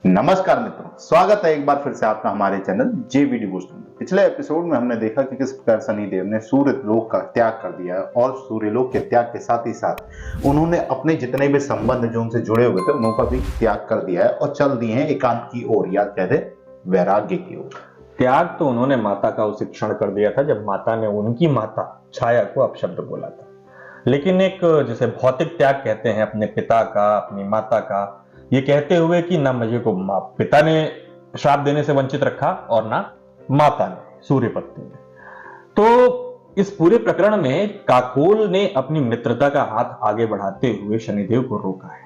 नमस्कार मित्रों, स्वागत है एक बार फिर से आपका हमारे चैनल जेवीडी बूस्ट में। पिछले एपिसोड में हमने देखा कि किस प्रकार शनिदेव ने सूर्य लोक का त्याग कर दिया और सूर्य लोक के त्याग के साथ ही साथ उन्होंने अपने जितने भी संबंध जो उनसे जुड़े हुए थे उनका भी त्याग कर दिया है और चल दिए हैं एकांत की ओर, या कहते वैराग्य की ओर। त्याग तो उन्होंने माता का उसी क्षण कर दिया था जब माता ने उनकी माता छाया को अपशब्द बोला था, लेकिन एक जिसे भौतिक त्याग कहते हैं अपने पिता का, अपनी माता का, ये कहते हुए कि ना मुझे को पिता ने श्राप देने से वंचित रखा और ना माता ने, सूर्य पत्नी ने। तो इस पूरे प्रकरण में काकोल ने अपनी मित्रता का हाथ आगे बढ़ाते हुए शनिदेव को रोका है।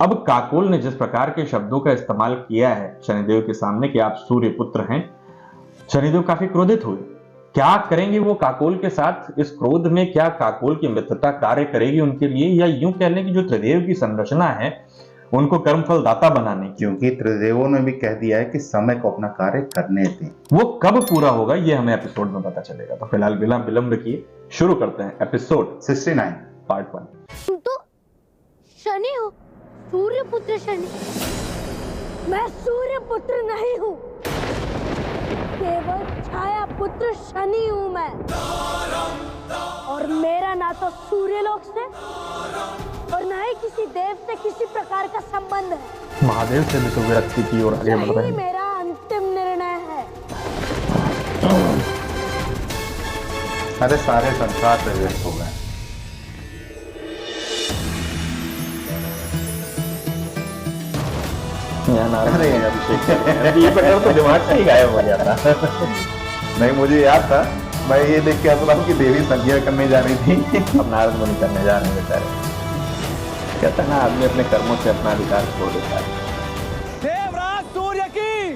अब काकोल ने जिस प्रकार के शब्दों का इस्तेमाल किया है शनिदेव के सामने कि आप सूर्य पुत्र हैं, शनिदेव काफी क्रोधित हुए। क्या करेंगे वो काकोल के साथ? इस क्रोध में क्या काकोल की मित्रता कार्य करेगी उनके लिए, या यूं कह लें कि जो त्रिदेव की संरचना है उनको कर्मफल दाता बनाने की? क्योंकि त्रिदेवों ने भी कह दिया है कि समय को अपना कार्य करने दें। वो कब पूरा होगा ये हमें एपिसोड में पता चलेगा। तो फिलहाल बिना विलंब किए शुरू करते हैं एपिसोड 69 पार्ट 1। तुम तो शनि हो, सूर्य पुत्र शनि। मैं सूर्य पुत्र नहीं हूँ, केवल छाया पुत्र शनि हूँ मैं। और मेरा ना तो सूर्यलोक से और ना ही किसी देव से किसी प्रकार का संबंध है। महादेव से भी तो विरक्ति की ओर आगे बढ़ रहे यही हैं। मेरा अंतिम निर्णय है। अरे सारे संसार से व्यस्त हो गए। अरे ये प्रकरण तो दिमाग से ही गायब हो गया था। नहीं, मुझे याद था, मैं ये देख के आता हूँ कि देवी संध्या करने जा रही थी। अब नारद मुनि करने जा रहे हैं बेचारे। कहता है ना, आदमी अपने कर्मों से अपना अधिकार खो देता है। देवराज सूर्य की,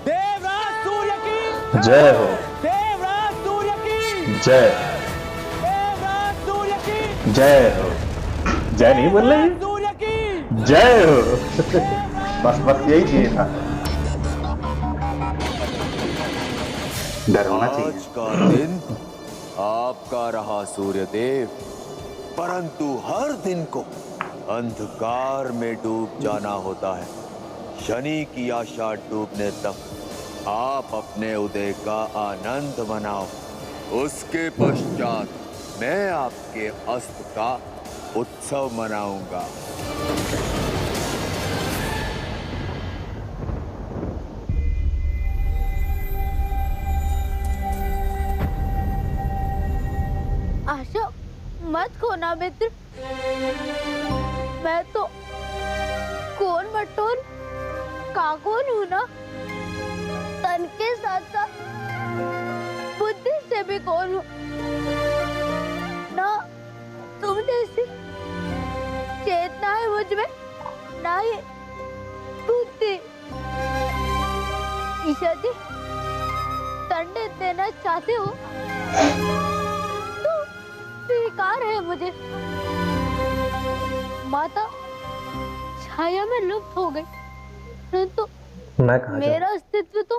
देवराज सूर्य की जय हो, देवराज सूर्य की जय, देवराज सूर्य की जय हो। जय नहीं बोल रहे? सूर्य की जय हो। बस यही चाहिए था। डर होना चाहिए। आज का दिन आपका रहा सूर्यदेव, परंतु हर दिन को अंधकार में डूब जाना होता है। शनि की आशा डूबने तक आप अपने उदय का आनंद मनाओ। उसके पश्चात मैं आपके अस्त का उत्सव मनाऊंगा। आशा मत खोना मित्र। मैं तो कौन मटोल काकोल हूँ ना, तन के साथ साथ बुद्धि से भी कौन हूँ ना। तुम जैसी चेतना है मुझ में, ना ही बुद्धि। ईशा जी, दंड देना चाहते हो स्वीकार है मुझे। माता छाया में लुप्त हो गई, परंतु मेरा अस्तित्व तो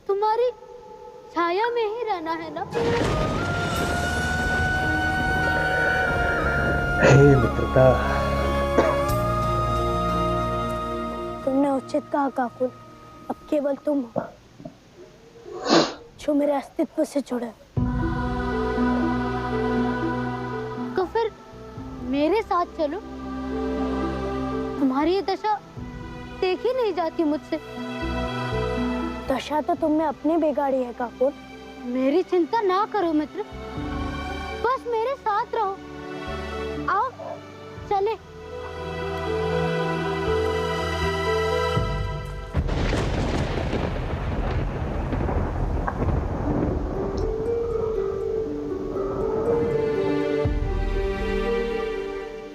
तुम्हारी छाया में ही रहना है ना। हे मित्रता, तुमने उचित कहा काकुल। अब केवल तुम हो जो मेरे अस्तित्व से जुड़े। तो फिर मेरे साथ चलो। तुम्हारी ये दशा देखी नहीं जाती मुझसे। दशा तो तुमने अपनी बिगाड़ी है काकुल। मेरी चिंता ना करो मित्र, बस मेरे साथ रहो। आओ चले।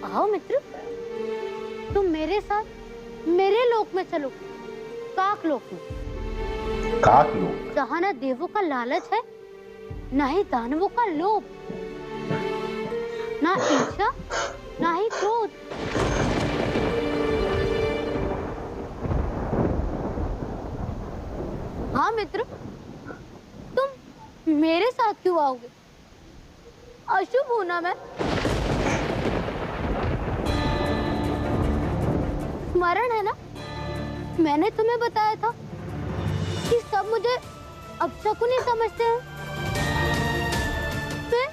आओ मित्र, तुम मेरे साथ मेरे लोक में चलो, काक लोक में। काक लोक? जहाँ ना देवों का लालच है, ना ही दानवों का लोभ, ना ईर्ष्या, ना ही क्रोध। हाँ मित्र, तुम मेरे साथ क्यों आओगे? अशुभ हूं ना मैं? स्मरण है ना मैंने तुम्हें बताया था कि सब मुझे अपशकुनी समझते हैं। मैं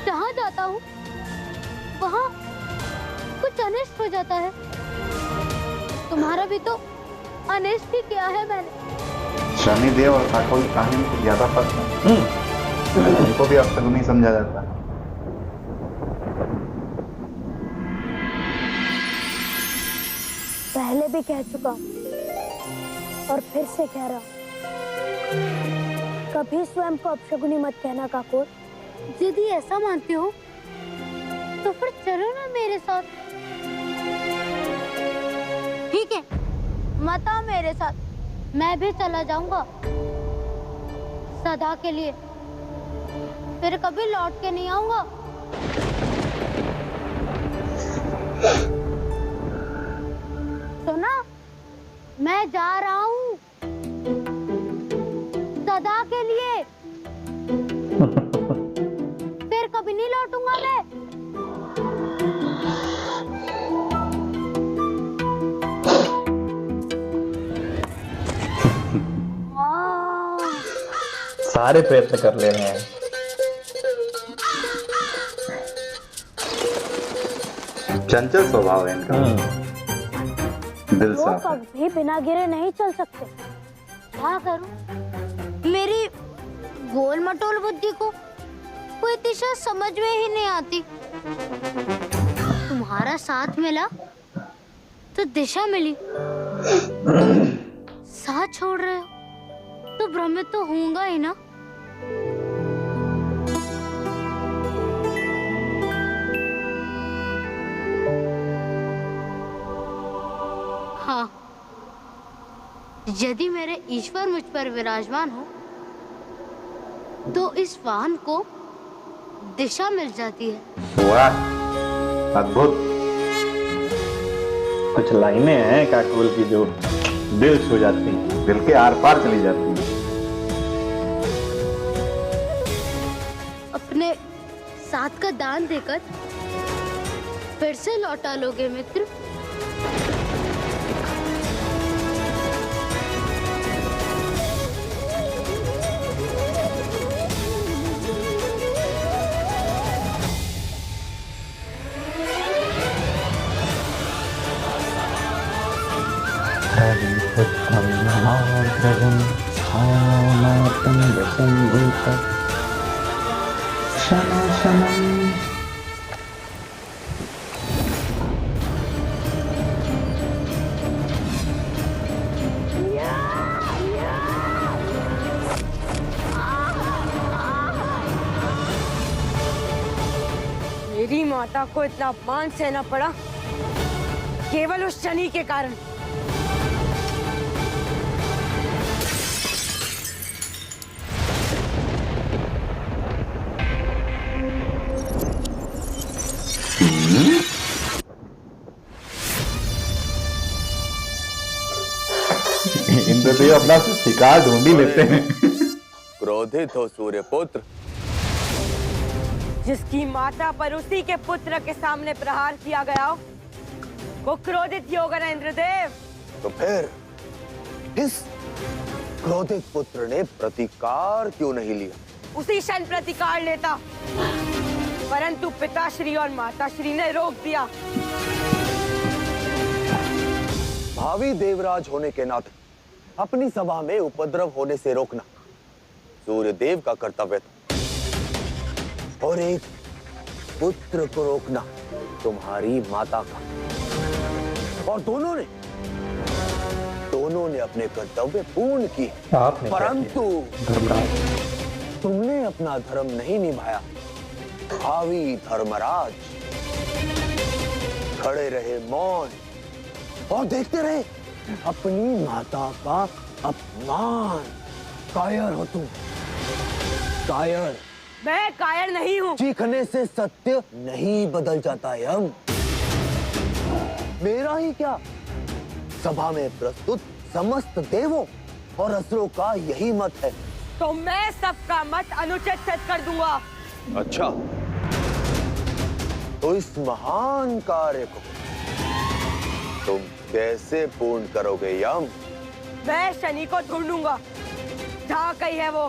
जहाँ जाता हूँ वहाँ कुछ अनिष्ट हो जाता है। तुम्हारा भी तो अनिष्ट ही किया है मैंने। शनिदेव और काकोल की कहानी में कुछ ज्यादा फर्क है। उनको भी अपशकुनी समझा जाता है। पहले भी कह चुका और फिर से कह रहा हूं, कभी स्वयं को अपशकुनी मत कहना काकोल। यदि ऐसा मानते हो तो फिर चलो ना मेरे साथ। ठीक है, मत आओ मेरे साथ, मैं भी चला जाऊंगा सदा के लिए, फिर कभी लौट के नहीं आऊंगा। सुना, मैं जा रहा हूँ सदा के लिए, फिर कभी नहीं लौटूंगा मैं। सारे प्रयत्न कर ले रहे हैं। चंचल स्वभाव है इनका। दिल वो साफ है। कभी बिना गिरे नहीं चल सकते। क्या करूं? मेरी गोल मटोल बुद्धि को कोई दिशा समझ में ही नहीं आती। तुम्हारा साथ मिला तो दिशा मिली, साथ छोड़ रहे हो तो भ्रमित तो होऊंगा ही ना। हाँ, यदि मेरे ईश्वर मुझ पर विराजमान हो तो इस वाहन को दिशा मिल जाती है। वाह, अद्भुत। कुछ लाइनें हैं काकोल की जो दिल छू जाती हैं, दिल के आर पार चली जाती है। अपने साथ का दान देकर फिर से लौटा लोगे मित्र? मेरी माता को इतना अपमान सहना पड़ा केवल उस शनि के कारण। इंद्रदेव अपना शिकार ढूंढ ही लेते हैं। क्रोधित हो सूर्यपुत्र। जिसकी माता पर उसी के पुत्र के सामने प्रहार किया गया हो, वो क्रोधित ही होगा ना इंद्रदेव। तो फिर इस क्रोधित पुत्र ने प्रतिकार क्यों नहीं लिया? उसी क्षण प्रतिकार लेता, परंतु पिताश्री और माताश्री ने रोक दिया। भावी देवराज होने के नाते अपनी सभा में उपद्रव होने से रोकना सूर्यदेव का कर्तव्य था, और एक पुत्र को रोकना तुम्हारी माता का। और दोनों ने अपने कर्तव्य पूर्ण किए, आपने क्या परंतु धर्मराज, तुमने अपना धर्म नहीं निभाया। भावी धर्मराज खड़े रहे मौन और देखते रहे अपनी माता का अपमान। कायर हो तुम, कायर। मैं कायर नहीं हूँ। चीखने से सत्य नहीं बदल जाता यम। मेरा ही क्या, सभा में प्रस्तुत समस्त देवों और असुरों का यही मत है। तो मैं सबका मत अनुचित सिद्ध कर दूंगा। अच्छा, तो इस महान कार्य को तुम कैसे पूर्ण करोगे यम? मैं शनि को ढूंढूंगा, जहाँ कहीं है वो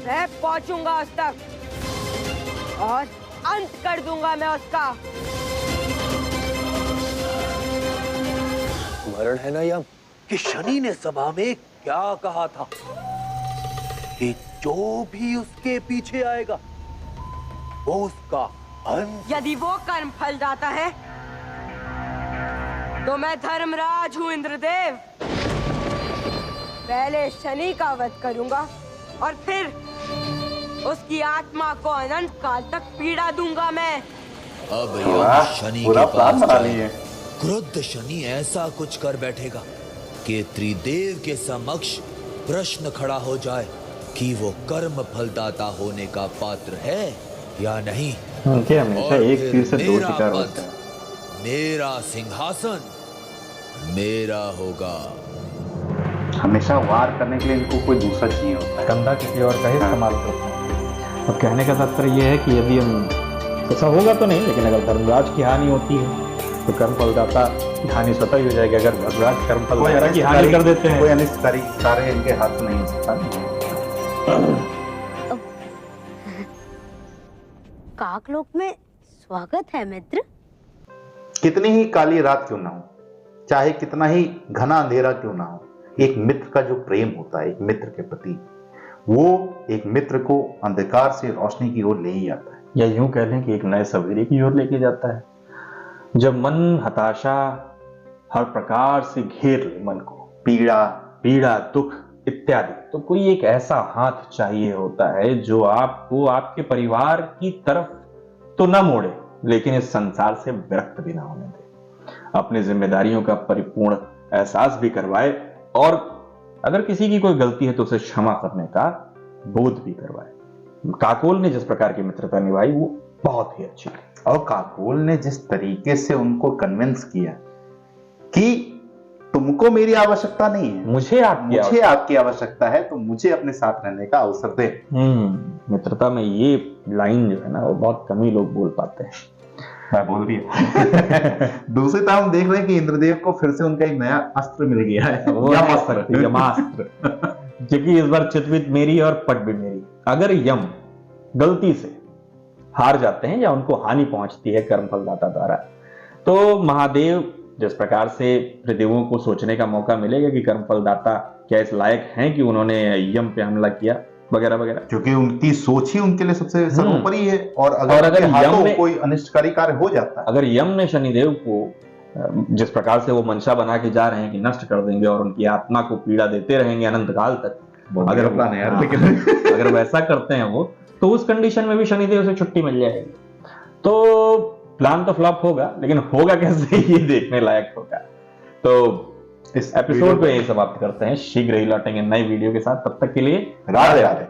मैं पहुंचूंगा उस तक और अंत कर दूंगा मैं उसका। स्मरण है ना यम कि शनि ने सभा में क्या कहा था कि जो भी उसके पीछे आएगा वो उसका अंत। यदि वो कर्म फल जाता है तो मैं धर्मराज हूँ इंद्रदेव। पहले शनि का वध करूंगा और फिर उसकी आत्मा को अनंत काल तक पीड़ा दूंगा मैं। अब वाह, यम शनि पूरा के प्लान पास बना जाए। लिए। क्रुद्ध शनि ऐसा कुछ कर बैठेगा कि त्रिदेव के समक्ष प्रश्न खड़ा हो जाए कि वो कर्म फलदाता होने का पात्र है या नहीं। उनके हमेशा और एक फिर तीर से दो मेरा शिकार पद, होता है। मेरा सिंहासन मेरा होगा। हमेशा वार करने के लिए इनको कोई दूसरा चाहिए होता है। कंधा किसी और का ही इस्तेमाल करते हैं। अब कहने का तात्पर्य यह है कि यदि हम ऐसा होगा तो नहीं, लेकिन अगर धर्मराज की हानि होती है तो कर्म फलदाता की हानि स्वतः ही हो जाएगी। अगर धर्मराज कर्म फलदाता की हानि कर देते हैं कोई अनिष्टकारी कार्य इनके हाथ से नहीं हो सकता। काकलोक में स्वागत है मित्र। कितनी ही काली रात क्यों ना हो, चाहे कितना ही घना अंधेरा क्यों ना हो, एक मित्र का जो प्रेम होता है एक मित्र के प्रति, वो एक मित्र को अंधकार से रोशनी की ओर ले ही आता है। या यूं कह लें कि एक नए सवेरे की ओर लेके जाता है। जब मन हताशा हर प्रकार से घेर ले मन को, पीड़ा दुख इत्यादि, तो कोई एक ऐसा हाथ चाहिए होता है जो आपको आपके परिवार की तरफ तो न मोड़े, लेकिन इस संसार से विरक्त भी ना होने दे, अपनी जिम्मेदारियों का परिपूर्ण एहसास भी करवाए और अगर किसी की कोई गलती है तो उसे क्षमा करने का बोध भी करवाए। काकोल ने जिस प्रकार की मित्रता निभाई वो बहुत ही अच्छी थी। और काकोल ने जिस तरीके से उनको कन्विंस किया कि तुमको मेरी आवश्यकता नहीं है, मुझे आपकी आवश्यकता है, तो मुझे अपने साथ रहने का अवसर दे। मित्रता में ये लाइन जो है ना वो बहुत कम ही लोग बोल पाते हैं। मैं बोल रही हूँ। दूसरी तरफ हम देख रहे हैं कि इंद्रदेव को फिर से उनका एक नया अस्त्र मिल गया है, वो यमास्त्र। क्योंकि इस बार चितवित मेरी और पट भी मेरी। अगर यम गलती से हार जाते हैं या उनको हानि पहुंचती है कर्म फलदाता द्वारा, तो महादेव जिस प्रकार से त्रिदेवों को सोचने का मौका मिलेगा कि कर्म फलदाता क्या इस लायक हैं कि उन्होंने यम पे हमला किया वगैरह वगैरह, क्योंकि उनकी सोच ही उनके लिए सबसे सर्वोपरि है। और अगर उनके हाथों यम ने कोई अनिष्टकारी कार्य हो जाता है, अगर यम ने शनिदेव को जिस प्रकार से वो मंशा बना के जा रहे हैं कि नष्ट कर देंगे और उनकी आत्मा को पीड़ा देते रहेंगे अनंत काल तक, अगर वैसा करते हैं वो, तो उस कंडीशन में भी शनिदेव से छुट्टी मिल जाएगी। तो प्लान तो फ्लॉप होगा, लेकिन होगा कैसे ये देखने लायक होगा। तो इस एपिसोड को यही समाप्त करते हैं। शीघ्र ही लौटेंगे नई वीडियो के साथ, तब तक के लिए राधे राधे।